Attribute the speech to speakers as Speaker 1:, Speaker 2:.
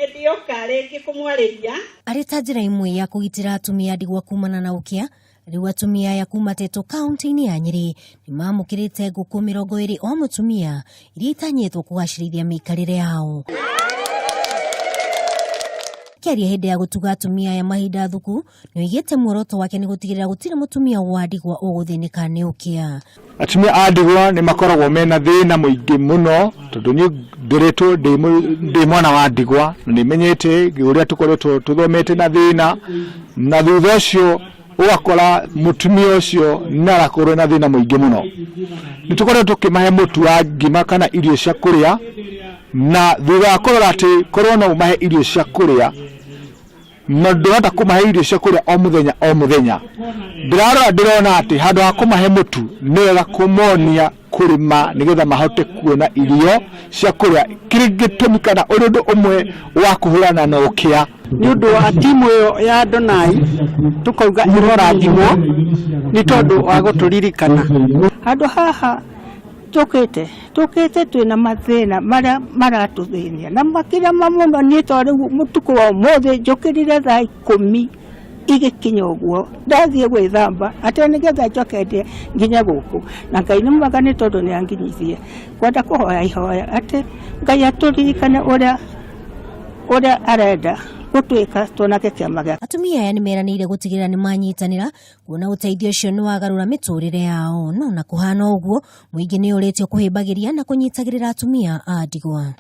Speaker 1: ndioka rĩngĩ kũmwarĩria
Speaker 2: arĩ ta njĩra imwe ya kũgitĩra atumia a ndigwa kumana na ũkĩa. Rĩu atumia aya kuma Teto kaunti-inĩ ya Nyeri nĩmamũkĩrĩte ngũkũ 20 o mũtumia iria itanyĩtwo kũgacĩrithia mĩikarĩre yao. Kĩaria hĩndĩ ya gũtuga atumia aya mahinda thuku nĩoigĩte muoroto wake nĩ gũtigĩrĩra gũtirĩ mũtumia wa ndigwa ũgũthĩnĩka nĩ ũkĩa.
Speaker 3: Atumia a ndigwa nĩ makoragwo mena thĩna mũingĩ mũno tondũ nĩ ngeretwo ndĩ mwana wa ndigwa na nĩmenyete ũrĩa tũkoretwo tũthomete na thĩna na thutha ũcio ũgakora mũtumia ũcio narakorwo na thĩna mũingĩ mũno. Nĩtũkoretwo tũkĩmahe mũtu wa ngima kana irio cia kũrĩa na thutha wa kũrora atĩ korwo no ũmahe irio cia kũrĩa na ndũrahota kũmahe irio cia kũrĩa o mũthenya. Ndĩrona atĩ handũ ha kũmahe mũtu nĩ wega kũmonia kũrĩma nĩgetha mahote kuona irio cia kũrĩa. Kĩrĩa kana ũndũ ũmwe wa kũhũrana na ũkĩa.
Speaker 4: Nĩ ũndũ wa timu ĩyo ya Donai tũkauga ĩrorathimwo nĩ tondũ wa gũtũririkana.
Speaker 5: Handũ haha tũkĩte twĩna mathĩna marĩa maratũthĩnia na makĩria mũno nĩ tondũ mũtuko wa ũmũthĩ njũkĩrire thaa 10 igĩkinya ũguo ndathiĩ gwĩthamba atĩ nĩgetha njoke nginya gũkũ na Ngai nĩ mwega nĩ tondũ nĩ anginyithie kwenda kũhoya ihoya atĩ Ngai atũririkane ũrĩa arenda gũtwĩka tuonake kĩama gĩa.
Speaker 2: Atumia aya nĩmeranĩire gũtigĩrĩra nĩmanyitanĩra kuona ũteithio ũcio nĩ wagarũra mĩtũrĩre yao. No na kũhana ũguo mũingĩ nĩ ũrĩtio kũhĩmbagĩria na kũnyitagĩrĩra atumia a ndigwa.